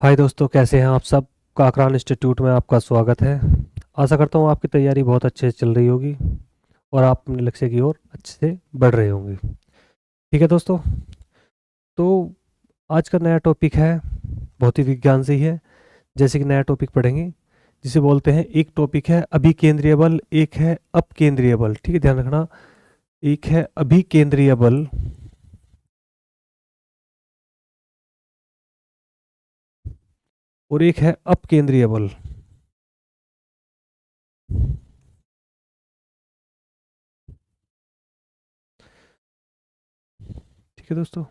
हाय दोस्तों, कैसे हैं आप सब। काकरान इंस्टीट्यूट में आपका स्वागत है। आशा करता हूँ आपकी तैयारी बहुत अच्छे से चल रही होगी और आप अपने लक्ष्य की ओर अच्छे से बढ़ रहे होंगे। ठीक है दोस्तों, तो आज का नया टॉपिक है, भौतिक विज्ञान से ही है। जैसे कि नया टॉपिक पढ़ेंगे जिसे बोलते हैं, एक टॉपिक है अभिकेंद्रीय बल, एक है अपकेंद्रीय बल। ठीक है, ध्यान रखना। एक है अभिकेंद्रीय बल और एक है अपकेंद्रीय बल। ठीक है दोस्तों,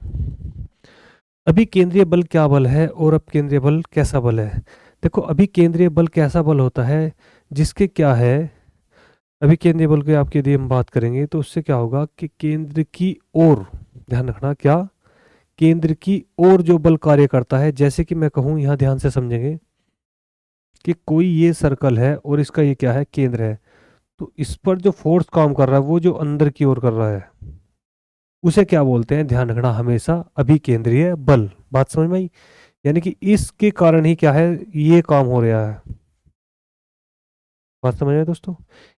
अभी केंद्रीय बल क्या बल है और अब केंद्रीय बल कैसा बल है। देखो, अभी केंद्रीय बल कैसा बल होता है जिसके क्या है, अभी केंद्रीय बल की आपकी यदि हम बात करेंगे तो उससे क्या होगा कि केंद्र की ओर, ध्यान रखना, क्या केंद्र की ओर जो बल कार्य करता है। जैसे कि मैं कहूँ, यहाँ ध्यान से समझेंगे कि कोई ये सर्कल है और इसका ये क्या है, केंद्र है। तो इस पर जो फोर्स काम कर रहा है वो जो अंदर की ओर कर रहा है उसे क्या बोलते हैं, ध्यान रखना हमेशा, अभिकेंद्रीय बल। बात समझ में आई। यानी कि इसके कारण ही क्या है, ये काम हो रहा है। बात समझ में आई दोस्तों।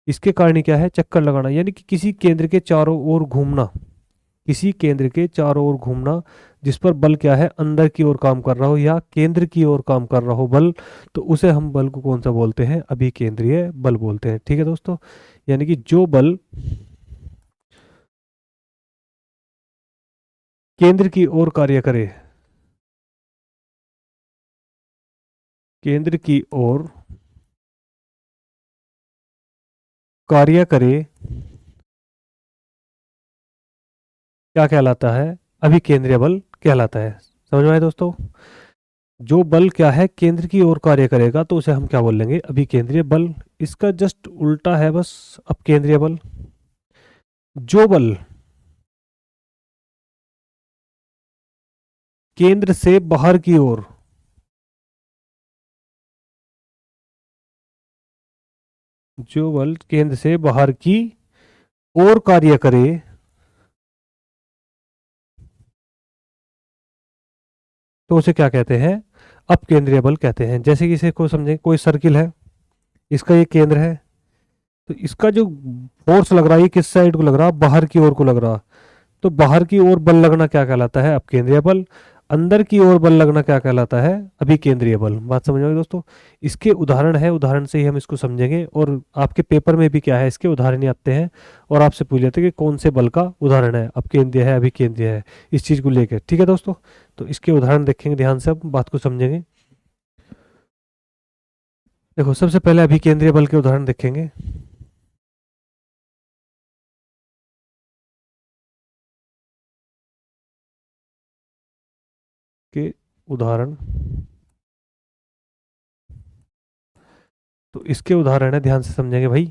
इसके कारण ही क्या है, चक्कर लगाना, यानी कि किसी केंद्र के चारों ओर घूमना, किसी केंद्र के चारों ओर घूमना जिस पर बल क्या है, अंदर की ओर काम कर रहा हो या केंद्र की ओर काम कर रहा हो बल, तो उसे हम बल को कौन सा बोलते हैं, अभिकेंद्रीय बल बोलते हैं। ठीक है दोस्तों, यानी कि जो बल केंद्र की ओर कार्य करे, केंद्र की ओर कार्य करे, क्या कहलाता है, अभिकेंद्रीय बल कहलाता है। समझ में आया दोस्तों। जो बल क्या है, केंद्र की ओर कार्य करेगा तो उसे हम क्या बोल लेंगे, अभिकेंद्रीय बल। इसका जस्ट उल्टा है बस अपकेंद्रीय बल। जो बल केंद्र से बाहर की ओर, जो बल केंद्र से बाहर की ओर कार्य करे, तो उसे क्या कहते हैं, अपकेंद्रीय बल कहते हैं। जैसे कि इसे को समझें, कोई सर्किल है, इसका ये केंद्र है, तो इसका जो फोर्स लग रहा है ये किस साइड को लग रहा है, बाहर की ओर को लग रहा। तो बाहर की ओर बल लगना क्या कहलाता है, अपकेंद्रीय बल। अंदर की ओर बल लगना क्या कहलाता है, अभिकेंद्रीय बल। बात समझ में आई दोस्तों। इसके उदाहरण है, उदाहरण से ही हम इसको समझेंगे, और आपके पेपर में भी क्या है, इसके उदाहरण ही आते हैं और आपसे पूछ लेते हैं कि कौन से बल का उदाहरण है, अपकेंद्रीय है अभिकेंद्रीय है, इस चीज को लेकर। ठीक है दोस्तों, तो इसके उदाहरण देखेंगे, ध्यान से अब बात को समझेंगे। देखो, सबसे पहले अभिकेंद्रीय बल के उदाहरण देखेंगे। के उदाहरण, तो इसके उदाहरण है, ध्यान से समझेंगे भाई।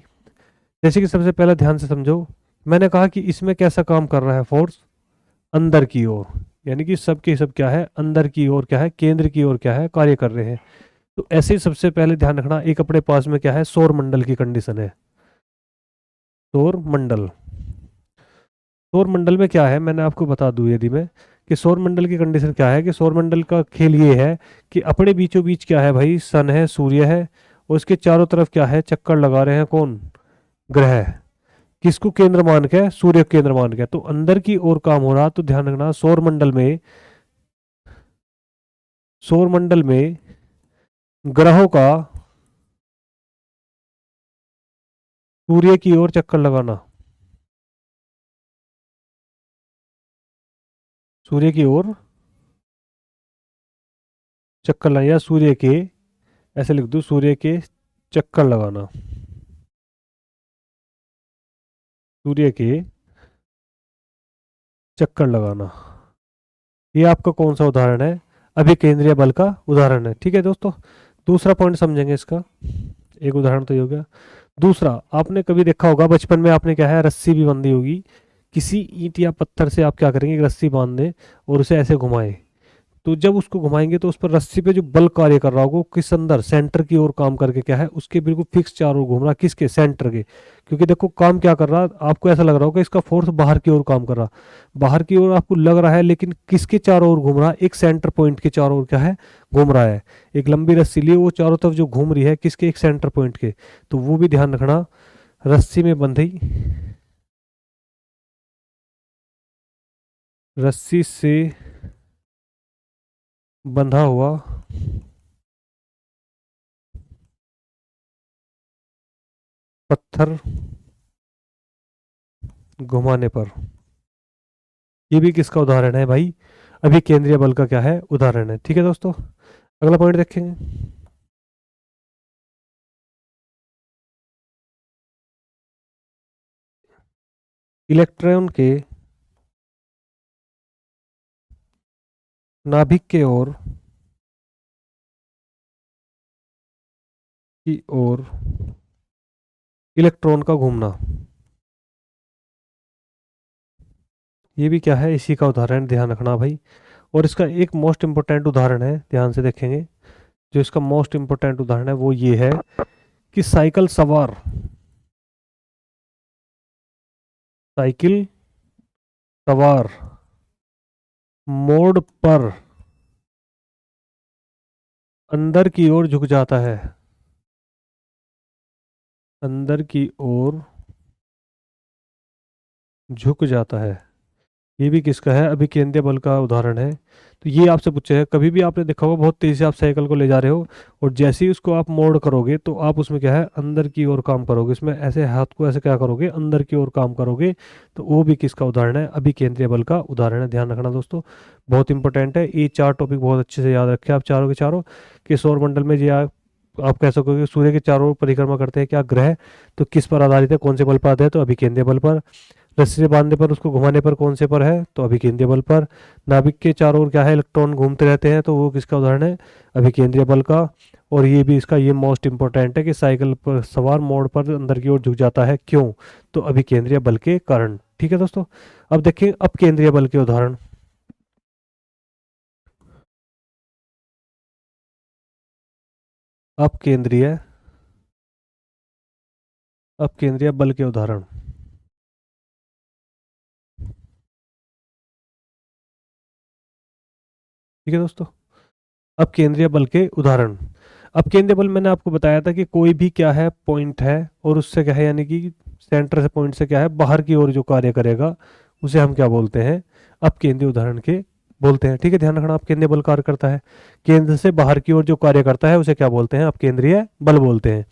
जैसे कि सबसे पहले ध्यान से समझो, मैंने कहा कि इसमें कैसा काम कर रहा है फोर्स, अंदर की ओर। यानी कि सब के सब क्या है, अंदर की ओर क्या है, केंद्र की ओर क्या है, कार्य कर रहे हैं। तो ऐसे ही सबसे पहले ध्यान रखना, एक अपने पास में क्या है, सौर मंडल की कंडीशन है। सौर मंडल, सौर मंडल में क्या है, मैंने आपको बता दूं यदि मैं, कि सौर मंडल की कंडीशन क्या है, कि सौर मंडल का खेल ये है कि अपने बीचों बीच क्या है भाई, सन है, सूर्य है, और उसके चारों तरफ क्या है, चक्कर लगा रहे हैं कौन, ग्रह है। किसको केंद्र मान के, सूर्य को केंद्र मान के, तो अंदर की ओर काम हो रहा। तो ध्यान रखना, सौर मंडल में, सौर मंडल में ग्रहों का सूर्य की ओर चक्कर लगाना, सूर्य की ओर चक्कर लगाना, या सूर्य के, ऐसे लिख दो, सूर्य के चक्कर लगाना, सूर्य के चक्कर लगाना। ये आपका कौन सा उदाहरण है, अभिकेंद्रीय बल का उदाहरण है। ठीक है दोस्तों, दूसरा पॉइंट समझेंगे इसका। एक उदाहरण तो ये हो गया। दूसरा, आपने कभी देखा होगा बचपन में, आपने क्या है, रस्सी भी बंधी होगी, किसी ईंट या पत्थर से आप क्या करेंगे, एक रस्सी बांध दें और उसे ऐसे घुमाएं, तो जब उसको घुमाएंगे तो उस पर रस्सी पे जो बल कार्य कर रहा होगा वो किस अंदर सेंटर की ओर काम करके क्या है उसके बिल्कुल फिक्स चारों ओर घूम रहा, किसके सेंटर के। क्योंकि देखो काम क्या कर रहा है, आपको ऐसा लग रहा होगा इसका फोर्स बाहर की ओर काम कर रहा, बाहर की ओर आपको लग रहा है, लेकिन किसके चारों ओर घूम रहा है, एक सेंटर पॉइंट के चारों ओर क्या है घूम रहा है। एक लंबी रस्सी लिए वो चारों तरफ जो घूम रही है किसके, एक सेंटर पॉइंट के। तो वो भी ध्यान रखना, रस्सी में बंधी, रस्सी से बंधा हुआ पत्थर घुमाने पर, ये भी किसका उदाहरण है भाई, अभी केंद्रीय बल का क्या है उदाहरण है। ठीक है दोस्तों, अगला पॉइंट देखेंगे। इलेक्ट्रॉन के नाभिक के ओर की ओर इलेक्ट्रॉन का घूमना, ये भी क्या है इसी का उदाहरण, ध्यान रखना भाई। और इसका एक मोस्ट इंपोर्टेंट उदाहरण है, ध्यान से देखेंगे, जो इसका मोस्ट इंपोर्टेंट उदाहरण है वो ये है कि साइकिल सवार, साइकिल सवार मोड़ पर अंदर की ओर झुक जाता है, अंदर की ओर झुक जाता है, ये भी किसका है, अभी केंद्रीय बल का उदाहरण है। तो ये आपसे पूछे है, कभी भी आपने देखा होगा बहुत तेजी से आप साइकिल को ले जा रहे हो और जैसे ही उसको आप मोड़ करोगे तो आप उसमें क्या है अंदर की ओर काम करोगे, इसमें ऐसे हाथ को ऐसे क्या करोगे अंदर की ओर काम करोगे, तो वो भी किसका उदाहरण है, अभी केंद्रीय बल का उदाहरण है। ध्यान रखना दोस्तों, बहुत इंपॉर्टेंट है ये चार टॉपिक, बहुत अच्छे से याद रखें आप चारों के चारों। कि सौरमंडल में ये आप कह सकोगे सूर्य के चारों ओर परिक्रमा करते हैं क्या ग्रह, तो किस पर आधारित है, कौन से बल पर आधारित है, तो अभी केंद्रीय बल पर। रस्सी से बांधने पर उसको घुमाने पर कौन से पर है, तो अभी केंद्रीय बल पर। नाभिक के चारों ओर क्या है इलेक्ट्रॉन घूमते रहते हैं, तो वो किसका उदाहरण है, अभी केंद्रीय बल का। और ये भी इसका ये मोस्ट इंपॉर्टेंट है कि साइकिल पर सवार मोड़ पर अंदर की ओर झुक जाता है क्यों, तो अभी केंद्रीय बल के कारण। ठीक है दोस्तों, अब देखें अब केंद्रीय बल के उदाहरण। अब केंद्रीय, अब केंद्रीय बल के उदाहरण। ठीक है दोस्तों, अब केंद्रीय बल के उदाहरण। अब केंद्रीय बल मैंने आपको बताया था कि कोई भी क्या है पॉइंट है और उससे क्या है यानी कि सेंटर से पॉइंट से क्या है बाहर की ओर जो कार्य करेगा उसे हम क्या बोलते हैं, अब केंद्रीय उदाहरण के बोलते हैं। ठीक है, ध्यान रखना, अब केंद्रीय बल कार्य करता है, केंद्र से बाहर की ओर जो कार्य करता है उसे क्या बोलते हैं, अब केंद्रीय बल बोलते हैं।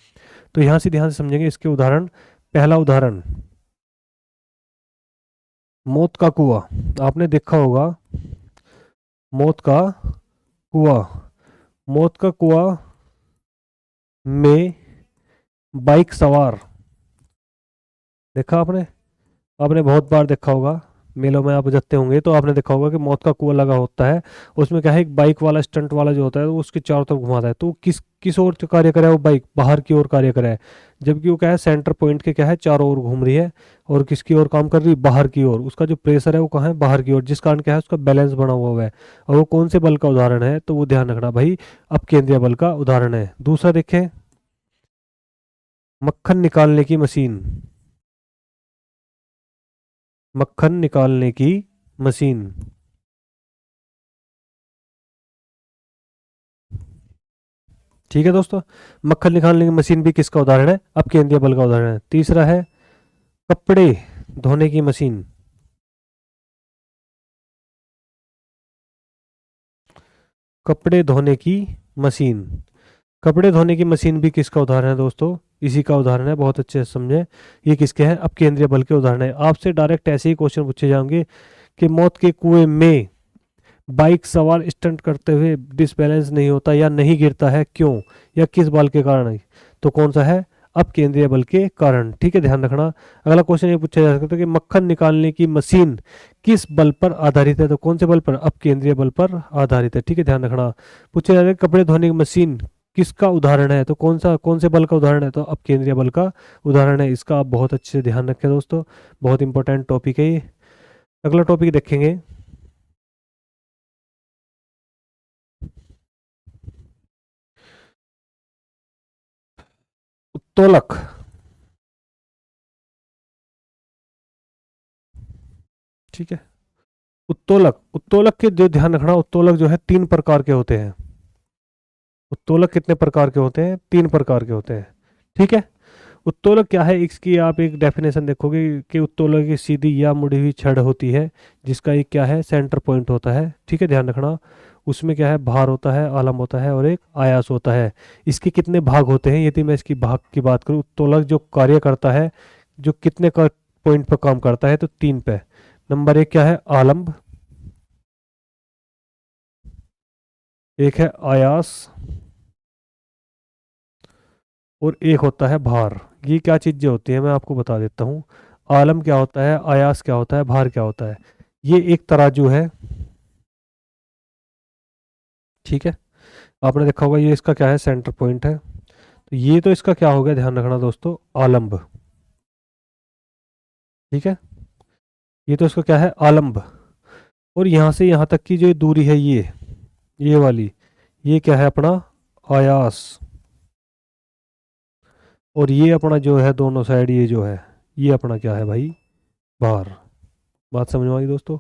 तो यहां से ध्यान से समझेंगे इसके उदाहरण। पहला उदाहरण, मौत का कुआं, आपने देखा होगा मौत का कुआं, मौत का कुआं में बाइक सवार, देखा आपने, आपने बहुत बार देखा होगा, मेलों में आप जाते होंगे तो आपने देखा होगा कि मौत का कुआं लगा होता है, उसमें क्या है एक बाइक वाला स्टंट वाला जो होता है वो उसके चारों तरफ घुमाता है, तो किस किस ओर जो कार्य करे वो बाइक बाहर की ओर कार्य करे, जबकि वो क्या है सेंटर पॉइंट के क्या है चारों ओर घूम रही है और किसकी ओर काम कर रही है, बाहर की ओर, उसका जो प्रेशर है वो कहाँ है बाहर की ओर, जिस कारण क्या है उसका बैलेंस बना हुआ है। और वो कौन से बल का उदाहरण है, तो वो ध्यान रखना भाई अब केंद्रीय बल का उदाहरण है। दूसरा देखें, मक्खन निकालने की मशीन, मक्खन निकालने की मशीन, ठीक है दोस्तों, मक्खन निकालने की मशीन भी किसका उदाहरण है, अब केंद्रीय बल का उदाहरण है। तीसरा है कपड़े धोने की मशीन, कपड़े धोने की मशीन, कपड़े धोने की मशीन भी किसका उदाहरण है दोस्तों, इसी का उदाहरण है, बहुत अच्छे से समझे, ये किसके हैं, अब केंद्रीय बल के उदाहरण है। आपसे डायरेक्ट ऐसे ही क्वेश्चन पूछे जाएंगे कि मौत के कुएं में बाइक सवार स्टंट करते हुए डिसबैलेंस नहीं होता या नहीं गिरता है क्यों, या किस बल के कारण है, तो कौन सा है, अब केंद्रीय बल के कारण। ठीक है, ध्यान रखना। अगला क्वेश्चन ये पूछा जा सकता है कि मक्खन निकालने की मशीन किस बल पर आधारित है, तो कौन से बल पर, अब केंद्रीय बल पर आधारित है। ठीक है, ध्यान रखना। पूछा जा रहा है कपड़े धोने की मशीन किसका उदाहरण है, तो कौन से बल का उदाहरण है, तो अब केंद्रीय बल का उदाहरण है। इसका आप बहुत अच्छे से ध्यान रखें दोस्तों, बहुत इंपॉर्टेंट टॉपिक है ये। अगला टॉपिक देखेंगे, उत्तोलक, ठीक है। उत्तोलक, उत्तोलक के जो ध्यान रखना, उत्तोलक जो है तीन प्रकार के होते हैं। उत्तोलक कितने प्रकार के होते हैं? तीन प्रकार के होते हैं, ठीक है। उत्तोलक क्या है, इसकी आप एक डेफिनेशन देखोगे कि उत्तोलक की सीधी या मुड़ी हुई छड़ होती है, जिसका एक क्या है, सेंटर पॉइंट होता है, ठीक है, ध्यान रखना। उसमें क्या है, भार होता है, आलम होता है और एक आयास होता है। इसके कितने भाग होते हैं, यदि मैं इसकी भाग की बात करूं, उत्तोलक जो कार्य करता है, जो कितने का पॉइंट पर काम करता है, तो तीन पे। नंबर एक क्या है, आलम्ब, एक है आयास, और एक होता है भार। ये क्या चीजें होती हैं मैं आपको बता देता हूँ। आलम क्या होता है, आयास क्या होता है, भार क्या होता है। ये एक तराजू है, ठीक है। आपने देखा होगा ये इसका क्या है, सेंटर पॉइंट है। तो ये तो इसका क्या हो गया, ध्यान रखना दोस्तों, आलम्ब, ठीक है। ये तो इसका क्या है, आलम्ब। और यहाँ से यहाँ तक की जो दूरी है, ये वाली, ये क्या है अपना, आयास। और ये अपना जो है दोनों साइड, ये जो है, ये अपना क्या है भाई, भार। बात समझ में आई दोस्तों?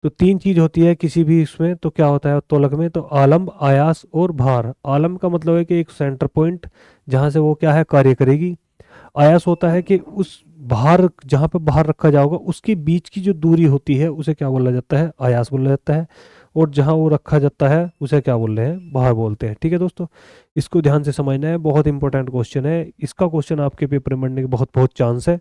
तो तीन चीज होती है किसी भी इसमें, तो क्या होता है तोलक में, तो आलम्ब, आयास और भार। आलम्ब का मतलब है कि एक सेंटर पॉइंट जहां से वो क्या है, कार्य करेगी। आयास होता है कि उस भार, जहां पे भार रखा जाएगा उसके बीच की जो दूरी होती है, उसे क्या बोला जाता है, आयास बोला जाता है। और जहां वो रखा जाता है उसे क्या बोल रहे हैं, भार बोलते हैं, ठीक है दोस्तों। इसको ध्यान से समझना है, बहुत इंपॉर्टेंट क्वेश्चन है। इसका क्वेश्चन आपके पेपर में बनने के बहुत बहुत चांस है।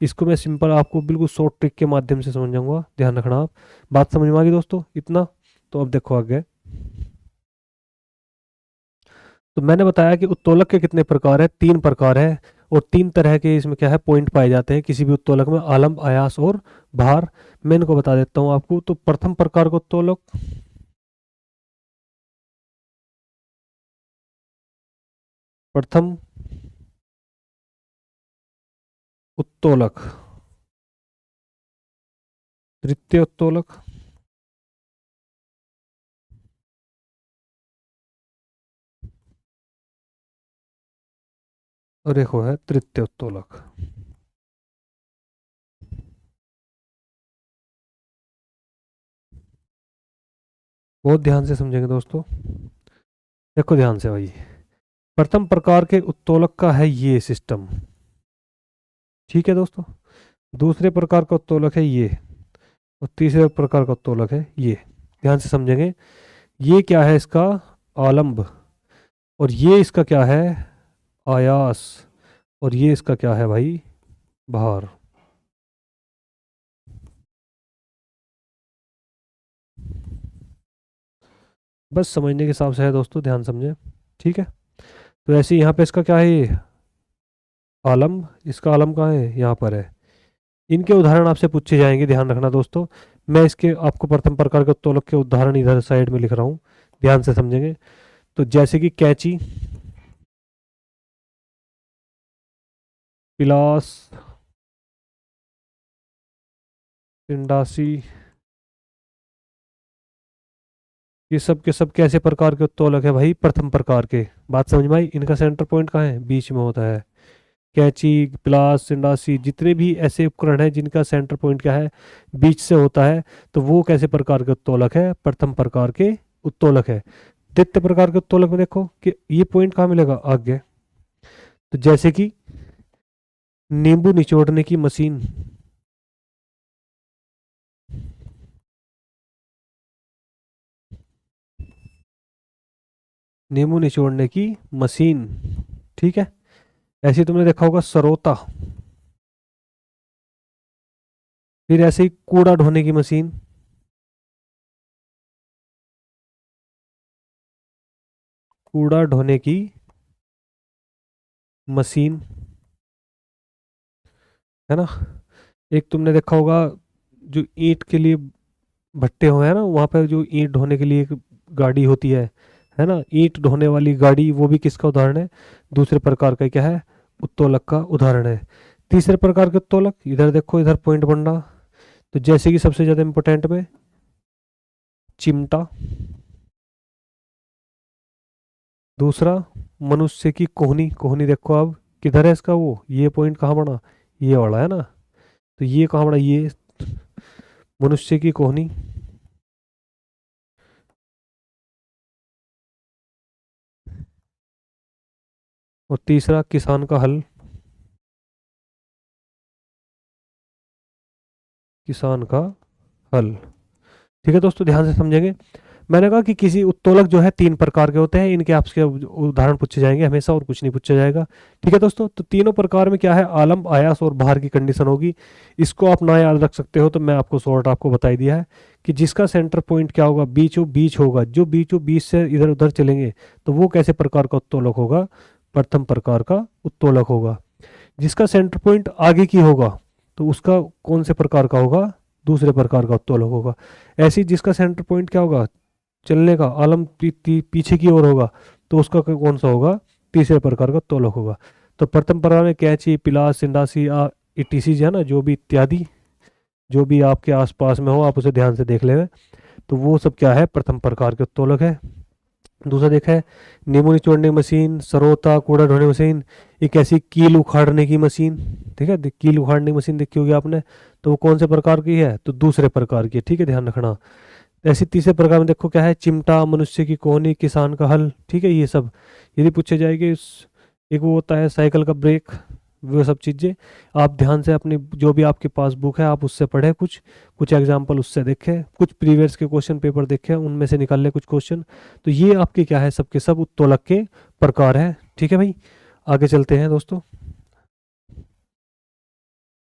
इसको मैं सिंपल आपको बिल्कुल शॉर्ट ट्रिक के माध्यम से समझाऊंगा, ध्यान रखना आप। बात समझ में आ गई दोस्तों, इतना? तो अब देखो आगे। तो मैंने बताया कि उत्तोलक के कितने प्रकार है, तीन प्रकार है। और तीन तरह के इसमें क्या है, पॉइंट पाए जाते हैं किसी भी उत्तोलक में, आलम्ब, आयास और भार। मैं इनको बता देता हूँ आपको। तो प्रथम प्रकार का उत्तोलक, प्रथम उत्तोलक, द्वितीय उत्तोलक, और एक वो है तृतीय उत्तोलक। बहुत ध्यान से समझेंगे दोस्तों, देखो ध्यान से भाई। प्रथम प्रकार के उत्तोलक का है ये सिस्टम, ठीक है दोस्तों। दूसरे प्रकार का उत्तोलक है ये, और तीसरे प्रकार का उत्तोलक है ये। ध्यान से समझेंगे। ये क्या है इसका, आलम्ब। और ये इसका क्या है, आयास। और ये इसका क्या है भाई, भार। बस समझने के हिसाब से है दोस्तों, ध्यान समझे, ठीक है। तो ऐसे ही यहाँ पे इसका क्या है, ये आलम्ब, इसका आलम कहाँ है, यहाँ पर है। इनके उदाहरण आपसे पूछे जाएंगे, ध्यान रखना दोस्तों। मैं इसके आपको प्रथम प्रकार के उत्तोलक के उदाहरण इधर साइड में लिख रहा हूँ, ध्यान से समझेंगे। तो जैसे कि कैंची, पिलास, इंडासी, ये सब के सब कैसे प्रकार के उत्तोलक है भाई, प्रथम प्रकार के। बात समझ में आई? इनका सेंटर पॉइंट कहाँ है, बीच में होता है। कैंची, प्लास, सिंडासी, जितने भी ऐसे उपकरण हैं जिनका सेंटर पॉइंट क्या है, बीच से होता है, तो वो कैसे प्रकार के उत्तोलक है, प्रथम प्रकार के उत्तोलक है। द्वितीय प्रकार के उत्तोलक में देखो कि ये पॉइंट कहाँ मिलेगा, आगे। तो जैसे कि नींबू निचोड़ने की मशीन, नींबू निचोड़ने की मशीन, ठीक है। ऐसे ही तुमने देखा होगा सरोता। फिर ऐसे ही कूड़ा ढोने की मशीन, कूड़ा ढोने की मशीन, है ना। एक तुमने देखा होगा, जो ईंट के लिए भट्टे हुए हैं ना, वहाँ पर जो ईंट ढोने के लिए एक गाड़ी होती है ना, ईंट ढोने वाली गाड़ी, वो भी किसका उदाहरण है, दूसरे प्रकार का क्या है, उत्तोलक का उदाहरण है। तीसरे प्रकार के उत्तोलक, इधर देखो, इधर पॉइंट बन रहा। तो जैसे कि सबसे ज्यादा इंपॉर्टेंट में, चिमटा। दूसरा, मनुष्य की कोहनी, कोहनी देखो आप किधर है इसका, वो ये पॉइंट कहाँ बना, ये वाला है ना। तो ये कहाँ बना, ये मनुष्य की कोहनी, और तीसरा किसान का हल, किसान का हल। ठीक है दोस्तों, ध्यान से समझेंगे। मैंने कहा कि किसी उत्तोलक जो है 3 प्रकार के होते हैं, इनके आपसे उदाहरण पूछे जाएंगे हमेशा, और कुछ नहीं पूछा जाएगा। ठीक है दोस्तों, तो तीनों प्रकार में क्या है, आलम्ब, आयास और भार की कंडीशन होगी। इसको आप ना याद रख सकते हो तो मैं आपको शॉर्ट आपको बता ही दिया है कि जिसका सेंटर पॉइंट क्या होगा, बीचों बीच होगा, जो बीचों बीच से इधर उधर चलेंगे तो वो कैसे प्रकार का उत्तोलक होगा, प्रथम प्रकार का उत्तोलक होगा। जिसका सेंटर पॉइंट आगे की होगा तो उसका कौन से प्रकार का होगा, दूसरे प्रकार का उत्तोलक होगा। ऐसे ही जिसका सेंटर पॉइंट क्या होगा, चलने का आलम पीछे की ओर होगा तो उसका कौन सा होगा, तीसरे प्रकार का तोलक होगा। तो प्रथम प्रकार में कैंची, पिलास, सिंडासी, इटीसी है ना, जो भी इत्यादि जो भी आपके आसपास में हो आप उसे ध्यान से देख ले, तो वो सब क्या है, प्रथम प्रकार के तोलक है। दूसरा देखा है, नींबू निचोड़ने की मशीन, सरोता, कूड़ा ढोने मशीन, एक ऐसी कील उखाड़ने की मशीन। ठीक है, कील उखाड़ने की मशीन देखी होगी आपने, तो वो कौन से प्रकार की है, तो दूसरे प्रकार की है। ठीक है, ध्यान रखना। ऐसी तीसरे प्रकार में देखो क्या है, चिमटा, मनुष्य की कोहनी, किसान का हल। ठीक है, ये सब यदि पूछे जाएंगे एक वो होता है साइकिल का ब्रेक, वो सब चीज़ें आप ध्यान से अपनी जो भी आपके पास बुक है आप उससे पढ़े, कुछ कुछ एग्जाम्पल उससे देखें, कुछ प्रीवियस के क्वेश्चन पेपर देखें, उनमें से निकाल ले कुछ क्वेश्चन। तो ये आपके क्या है, सबके सब उत्तोलक के प्रकार है। ठीक है भाई, आगे चलते हैं दोस्तों।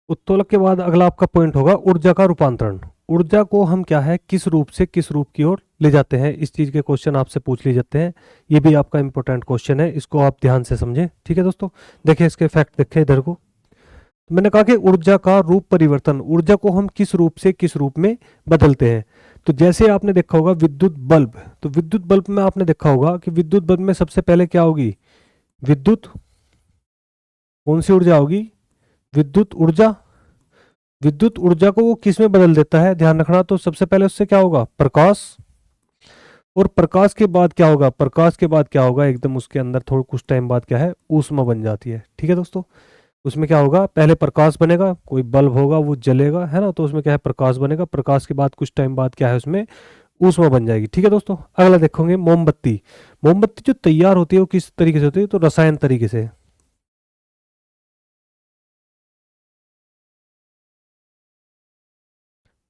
उत्तोलक के बाद अगला आपका पॉइंट होगा ऊर्जा का रूपांतरण। ऊर्जा को हम क्या है, किस रूप से किस रूप की ओर ले जाते हैं, इस चीज के क्वेश्चन आपसे पूछ लिए जाते हैं। ये भी आपका इंपॉर्टेंट क्वेश्चन है, इसको आप ध्यान से समझें। ठीक है दोस्तों, देखिए इसके फैक्ट देखें इधर को। तो मैंने कहा कि ऊर्जा का रूप परिवर्तन, ऊर्जा को हम किस रूप से किस रूप में बदलते हैं। तो जैसे आपने देखा होगा विद्युत बल्ब, तो विद्युत बल्ब में आपने देखा होगा कि विद्युत बल्ब में सबसे पहले क्या होगी, विद्युत, कौन सी ऊर्जा होगी, विद्युत ऊर्जा। विद्युत ऊर्जा को वो किस में बदल देता है, ध्यान रखना। तो सबसे पहले उससे क्या होगा, प्रकाश, और प्रकाश के बाद क्या होगा, प्रकाश के बाद क्या होगा, एकदम उसके अंदर थोड़ा कुछ टाइम बाद क्या है, ऊष्मा बन जाती है। ठीक है दोस्तों, उसमें क्या होगा, पहले प्रकाश बनेगा, कोई बल्ब होगा वो जलेगा, है ना, तो उसमें क्या है, प्रकाश बनेगा, प्रकाश के बाद कुछ टाइम बाद क्या है, उसमें ऊष्मा बन जाएगी। ठीक है दोस्तों, अगला देखोगे मोमबत्ती। मोमबत्ती जो तैयार होती है वो किस तरीके से होती है, तो रसायन तरीके से।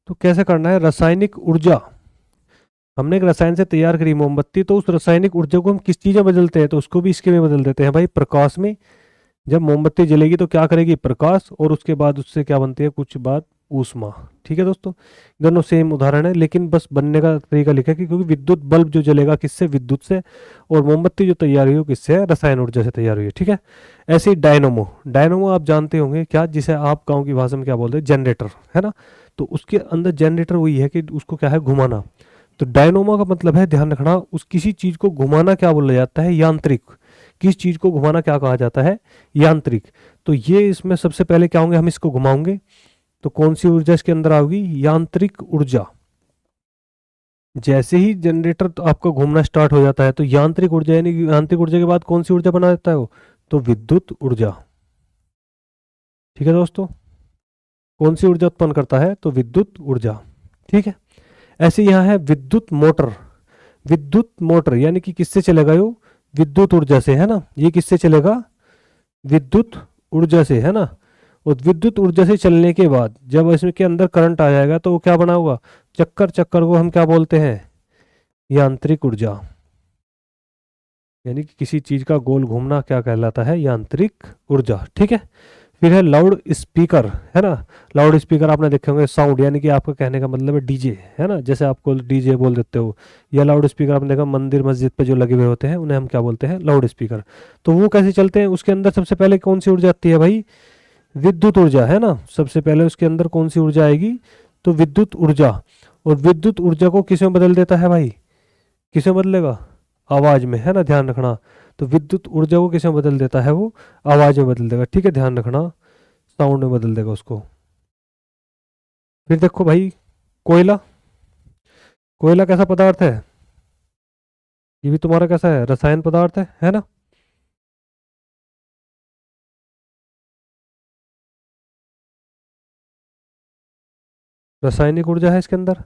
तो कैसे करना है, रासायनिक ऊर्जा, हमने एक रसायन से तैयार करी मोमबत्ती, तो उस रासायनिक ऊर्जा को हम किस चीज में बदलते हैं, तो उसको भी इसके में बदल देते हैं भाई, प्रकाश में। जब मोमबत्ती जलेगी तो क्या करेगी, प्रकाश, और उसके बाद उससे क्या बनती है, कुछ बाद ऊष्मा। ठीक है दोस्तों, दोनों सेम उदाहरण है, लेकिन बस बनने का तरीका लिखा है कि क्योंकि विद्युत बल्ब जो जलेगा किससे, विद्युत से, और मोमबत्ती जो तैयार हुई है वो किससे है, रसायन ऊर्जा से तैयार हुई है। ठीक है, ऐसे ही डायनोमो, डायनोमो आप जानते होंगे क्या, जिसे आप गाँव की भाषा में क्या बोलते हैं, जनरेटर, है ना। तो उसके अंदर जनरेटर वही है कि उसको क्या है, घुमाना। तो डायनोमा का मतलब है, ध्यान रखना, उस किसी चीज को घुमाना क्या बोला जाता है, यांत्रिक। किस चीज को घुमाना क्या कहा जाता है, यांत्रिक। तो ये इसमें सबसे पहले क्या होंगे, हम इसको घुमाओगे तो कौन सी ऊर्जा इसके अंदर आओगी, यांत्रिक ऊर्जा। जैसे ही जनरेटर तो आपका घूमना स्टार्ट हो जाता है तो यांत्रिक ऊर्जा, यानी कि यांत्रिक ऊर्जा के बाद कौन सी ऊर्जा बना देता है वो, तो विद्युत ऊर्जा। ठीक है दोस्तों, कौन सी ऊर्जा उत्पन्न करता है, तो विद्युत ऊर्जा। ठीक है, ऐसे यहाँ है विद्युत मोटर। विद्युत मोटर यानी कि किससे चलेगा यो, विद्युत ऊर्जा से, है ना, ये किससे चलेगा, विद्युत ऊर्जा से, है ना। और विद्युत ऊर्जा से चलने के बाद जब इसमें के अंदर करंट आ जाएगा तो वो क्या बना हुआ, चक्कर, चक्कर को हम क्या बोलते हैं, यांत्रिक ऊर्जा। यानी कि किसी चीज का गोल घूमना क्या कहलाता है, यांत्रिक ऊर्जा। ठीक है, फिर है लाउड स्पीकर, है ना। लाउड स्पीकर आपने देखे होंगे, साउंड, यानी कि आपका कहने का मतलब है डीजे, है ना, जैसे आपको डीजे बोल देते हो। या लाउड स्पीकर आपने देखा मंदिर मस्जिद पे जो लगे हुए होते हैं उन्हें हम क्या बोलते हैं, लाउड स्पीकर। तो वो कैसे चलते हैं, उसके अंदर सबसे पहले कौन सी ऊर्जा आती है भाई, विद्युत ऊर्जा, है ना। सबसे पहले उसके अंदर कौन सी ऊर्जा आएगी, तो विद्युत ऊर्जा। और विद्युत ऊर्जा को किस में बदल देता है भाई, किस में बदलेगा, आवाज में, है ना, ध्यान रखना। तो विद्युत ऊर्जा को किस में बदल देता है, वो आवाज में बदल देगा। ठीक है, ध्यान रखना, साउंड में बदल देगा उसको। फिर देखो भाई, कोयला। कोयला कैसा पदार्थ है, ये भी तुम्हारा कैसा है, रसायन पदार्थ है ना। रासायनिक ऊर्जा है इसके अंदर।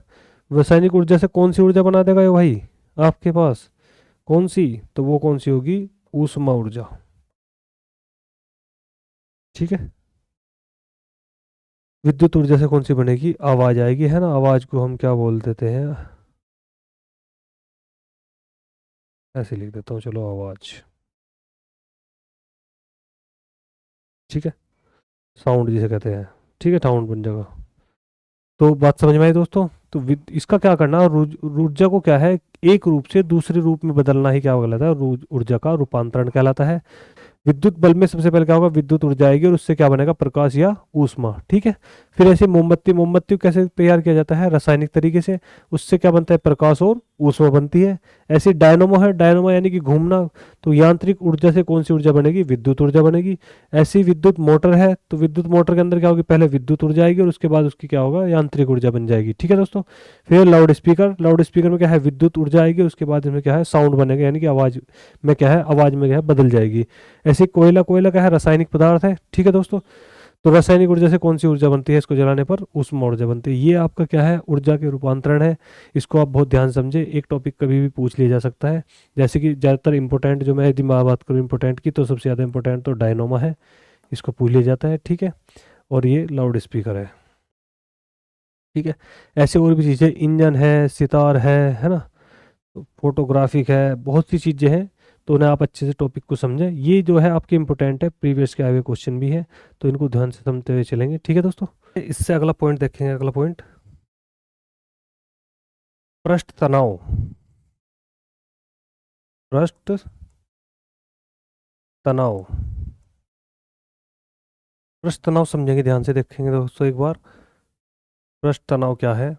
रासायनिक ऊर्जा से कौन सी ऊर्जा बना देगा ये भाई आपके पास, कौन सी, तो वो कौन सी होगी, ऊष्मा ऊर्जा। ठीक है। विद्युत ऊर्जा से कौन सी बनेगी, आवाज आएगी, है ना, आवाज को हम क्या बोल देते हैं, ऐसे लिख देता हूँ चलो, आवाज। ठीक है, साउंड जिसे कहते हैं। ठीक है, साउंड बन जाएगा। तो बात समझ में आई दोस्तों। तो इसका क्या करना, ऊर्जा को क्या है, एक रूप से दूसरे रूप में बदलना ही क्या कहलाता है, ऊर्जा का रूपांतरण कहलाता है। विद्युत बल्ब में सबसे पहले क्या होगा, विद्युत ऊर्जा आएगी और उससे क्या बनेगा, प्रकाश या ऊष्मा। ठीक है। फिर ऐसे मोमबत्ती, मोमबत्ती को कैसे तैयार किया जाता है, रासायनिक तरीके से, उससे क्या बनता है, प्रकाश और ऊष्मा बनती है। ऐसे डायनोमो है, डायनोमो यानी कि घूमना, तो यांत्रिक ऊर्जा से कौन सी ऊर्जा बनेगी, विद्युत ऊर्जा बनेगी। ऐसी विद्युत मोटर है, तो विद्युत मोटर के अंदर क्या होगी, पहले विद्युत ऊर्जा आएगी और उसके बाद उसकी क्या होगा, यांत्रिक ऊर्जा बन जाएगी। ठीक है दोस्तों। फिर लाउड स्पीकर, लाउड स्पीकर में क्या है, विद्युत ऊर्जा आएगी, उसके बाद इसमें क्या है, साउंड बनेगा, यानी कि आवाज में क्या है, आवाज में क्या है, बदल जाएगी। ऐसे कोयला, कोयला क्या है, रासायनिक पदार्थ है। ठीक है दोस्तों। तो रासायनिक ऊर्जा से कौन सी ऊर्जा बनती है, इसको जलाने पर ऊष्मा ऊर्जा बनती है। ये आपका क्या है, ऊर्जा के रूपांतरण है। इसको आप बहुत ध्यान समझे, एक टॉपिक कभी भी पूछ लिया जा सकता है। जैसे कि ज़्यादातर इंपॉर्टेंट, जो मैं यदि बात करूँ इंपॉर्टेंट की, तो सबसे ज़्यादा इंपॉर्टेंट तो डायनोमा है, इसको पूछ लिया जाता है। ठीक है। और ये लाउड स्पीकर है। ठीक है। ऐसे और भी चीज़ें, इंजन है, सितार है ना, फोटोग्राफिक है, बहुत सी चीज़ें हैं। तो उन्हें आप अच्छे से टॉपिक को समझें। ये जो है आपके इंपॉर्टेंट है, प्रीवियस के आए हुए क्वेश्चन भी है, तो इनको ध्यान से समझते हुए चलेंगे। ठीक है दोस्तों। इससे अगला पॉइंट देखेंगे, अगला पॉइंट, पृष्ठ तनाव। पृष्ठ तनाव, पृष्ठ तनाव समझेंगे, ध्यान से देखेंगे दोस्तों एक बार। पृष्ठ तनाव क्या है,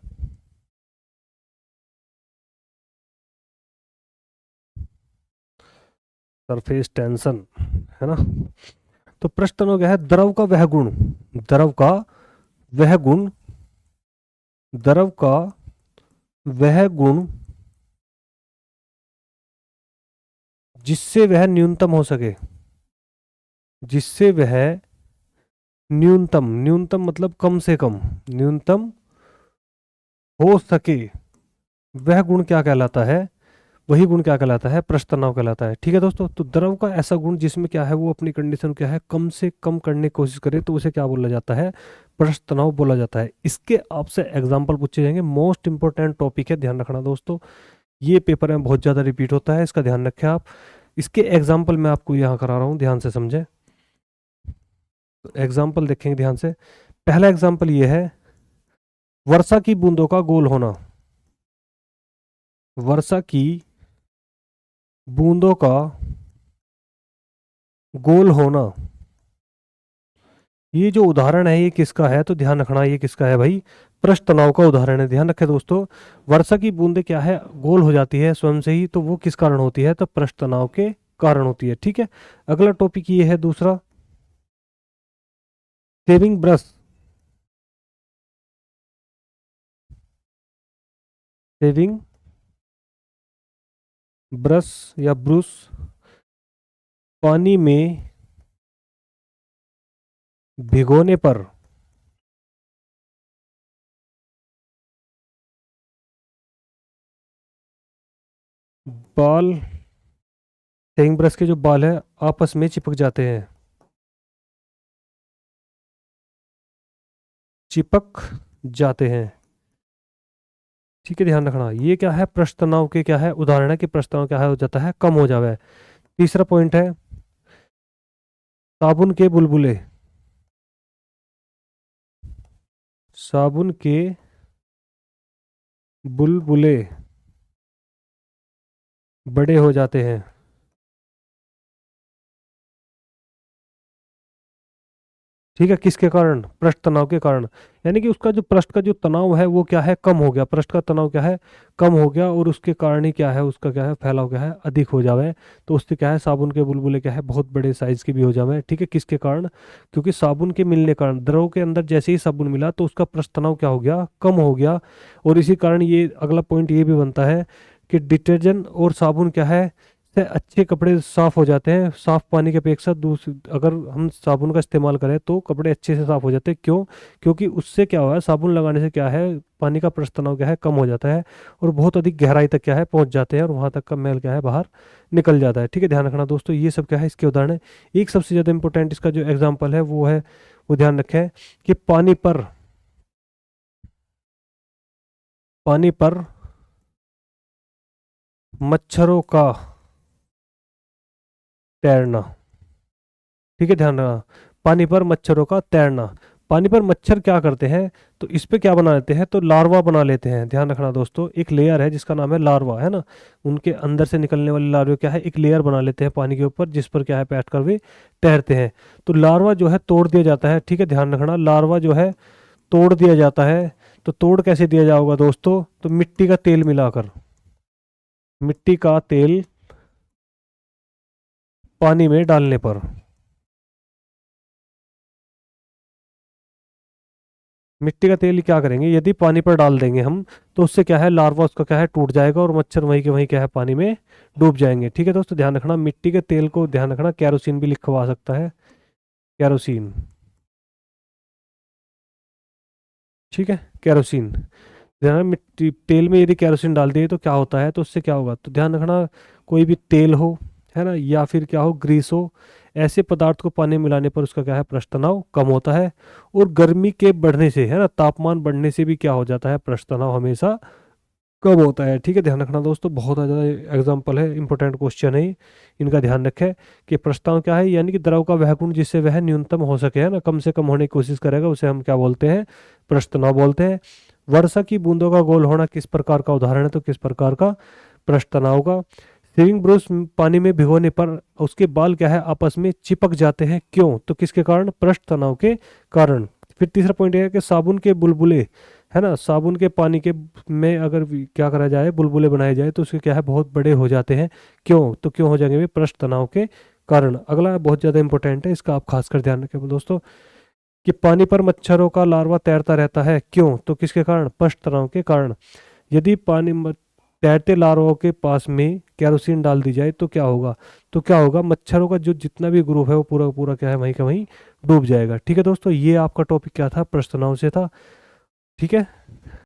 सरफेस टेंशन, है ना। तो पृष्ठ तनाव क्या है, द्रव का वह गुण, द्रव का वह गुण, द्रव का वह गुण जिससे वह न्यूनतम हो सके, जिससे वह न्यूनतम, न्यूनतम मतलब कम से कम, न्यूनतम हो सके, वह गुण क्या कहलाता है, वही गुण क्या कहलाता है, पृष्ठ तनाव कहलाता है। ठीक है दोस्तों। तो द्रव का ऐसा गुण जिसमें क्या है, वो अपनी कंडीशन क्या है, कम से कम करने की कोशिश करे, तो उसे क्या बोला जाता है, पृष्ठ तनाव बोला जाता है। इसके आपसे एग्जाम्पल पूछे जाएंगे, मोस्ट इंपॉर्टेंट टॉपिक है, ध्यान रखना दोस्तों। ये पेपर में बहुत ज़्यादा रिपीट होता है, इसका ध्यान रखें आप। इसके एग्जाम्पल मैं आपको यहाँ करा रहा हूँ, ध्यान से समझें। तो एग्जाम्पल देखेंगे ध्यान से। पहला एग्जाम्पल ये है, वर्षा की बूंदों का गोल होना, वर्षा की बूंदों का गोल होना। ये जो उदाहरण है, ये किसका है, तो ध्यान रखना, ये किसका है भाई, पृष्ठ तनाव का उदाहरण है। ध्यान रखें दोस्तों, वर्षा की बूंदें क्या है, गोल हो जाती है स्वयं से ही, तो वो किस कारण होती है, तो पृष्ठ तनाव के कारण होती है। ठीक है। अगला टॉपिक ये है दूसरा, सेविंग ब्रश, सेविंग ब्रश या ब्रूस, पानी में भिगोने पर बाल, सेविंग ब्रश के जो बाल है आपस में चिपक जाते हैं, चिपक जाते हैं। ठीक है, ध्यान रखना, ये क्या है, पृष्ठ तनाव के क्या है, उदाहरण है कि पृष्ठ तनाव क्या है, हो जाता है, कम हो जावे। तीसरा पॉइंट है, साबुन के बुलबुले, साबुन के बुलबुले बड़े हो जाते हैं। ठीक है, किसके कारण, पृष्ठ तनाव के कारण। यानी कि उसका जो पृष्ठ का जो तनाव है वो क्या है, कम हो गया, पृष्ठ का तनाव क्या है, कम हो गया, और उसके कारण ही क्या है, उसका क्या है, फैलाव क्या है, अधिक हो जावे। तो उससे क्या है, साबुन के बुलबुले क्या है, बहुत बड़े साइज के भी हो जावे। ठीक है, किसके कारण, क्योंकि साबुन के मिलने के कारण, द्रव के अंदर जैसे ही साबुन मिला तो उसका पृष्ठ तनाव क्या हो गया, कम हो गया। और इसी कारण ये अगला पॉइंट ये भी बनता है कि डिटर्जेंट और साबुन क्या है, से अच्छे कपड़े साफ हो जाते हैं साफ पानी की अपेक्षा। दूसरी, अगर हम साबुन का इस्तेमाल करें तो कपड़े अच्छे से साफ हो जाते हैं। क्यों? क्योंकि उससे क्या हुआ है, साबुन लगाने से क्या है, पानी का प्रस्थ तनाव क्या है, कम हो जाता है और बहुत अधिक गहराई तक क्या है पहुंच जाते हैं और वहां तक का मैल क्या है बाहर निकल जाता है। ठीक है, ध्यान रखना दोस्तों, ये सब क्या है इसके उदाहरण है। एक सबसे ज्यादा इंपॉर्टेंट इसका जो एग्जाम्पल है वो है, वो ध्यान रखें कि पानी पर मच्छरों का तैरना। ठीक है, ध्यान रखना, पानी पर मच्छरों का तैरना। पानी पर मच्छर क्या करते हैं, तो इस पे क्या बना लेते हैं, तो लार्वा बना लेते हैं। ध्यान रखना दोस्तों, एक लेयर है जिसका नाम है लार्वा, है ना। उनके अंदर से निकलने वाले लार्वे क्या है, एक लेयर बना लेते हैं पानी के ऊपर, जिस पर क्या है बैठ कर वे तैरते हैं। तो लार्वा जो है तोड़ दिया जाता है। ठीक है, ध्यान रखना, लार्वा जो है तोड़ दिया जाता है। तो तोड़ कैसे दिया जाएगा दोस्तों, तो मिट्टी का तेल मिलाकर, मिट्टी का तेल पानी में डालने पर। मिट्टी का तेल क्या करेंगे, यदि पानी पर डाल देंगे हम, तो उससे क्या है लार्वा उसका क्या है टूट जाएगा और मच्छर वहीं के वहीं क्या है पानी में डूब जाएंगे। ठीक है दोस्तों, ध्यान रखना, मिट्टी के तेल को ध्यान रखना, कैरोसिन भी लिखवा सकता है, कैरोसिन। ठीक है, कैरोसिन। ध्यान रखना, मिट्टी तेल में यदि कैरोसिन डाल दिए तो क्या होता है, तो उससे क्या होगा, तो ध्यान रखना, कोई भी तेल हो, है ना, या फिर क्या हो ग्रीस हो, ऐसे पदार्थ को पानी में मिलाने पर उसका क्या है प्रस्थ तनाव कम होता है। और गर्मी के बढ़ने से, है ना, तापमान बढ़ने से भी क्या हो जाता है, प्रस्थ तनाव हमेशा कब होता है। ठीक है, ध्यान रखना दोस्तों, बहुत ज़्यादा एग्जाम्पल है, इंपॉर्टेंट क्वेश्चन है ये, इनका ध्यान रखें। कि प्रस्ताव क्या है, यानी कि द्रव का वह गुण जिससे वह न्यूनतम हो सके, है ना, कम से कम होने की कोशिश करेगा, उसे हम क्या बोलते हैं, प्रस्थ तनाव बोलते हैं। वर्षा की बूंदों का गोल होना किस प्रकार का उदाहरण है, तो किस प्रकार का, प्रस्थ तनाव का। शेविंग ब्रश पानी में भिगोने पर उसके बाल क्या है आपस में चिपक जाते हैं, क्यों, तो किसके कारण, प्रस्थ तनाव के कारण। फिर तीसरा पॉइंट है कि साबुन के बुलबुले, है ना, साबुन के पानी के में अगर क्या करा जाए, बुलबुले बनाए जाए, तो उसके क्या है बहुत बड़े हो जाते हैं, क्यों, तो क्यों हो जाएंगे वे, पृष्ठ तनाव के कारण। अगला बहुत ज़्यादा इंपॉर्टेंट है, इसका आप खासकर ध्यान रखें दोस्तों, कि पानी पर मच्छरों का लार्वा तैरता रहता है, क्यों, तो किसके कारण, पृष्ठ तनाव के कारण। यदि तैरते लार्वा के पास में कैरोसिन डाल दी जाए तो क्या होगा, तो क्या होगा, मच्छरों का जो जितना भी ग्रुप है वो पूरा पूरा क्या है वहीं का वहीं डूब जाएगा। ठीक है दोस्तों, ये आपका टॉपिक क्या था, पृष्ठ तनाव से था। ठीक है।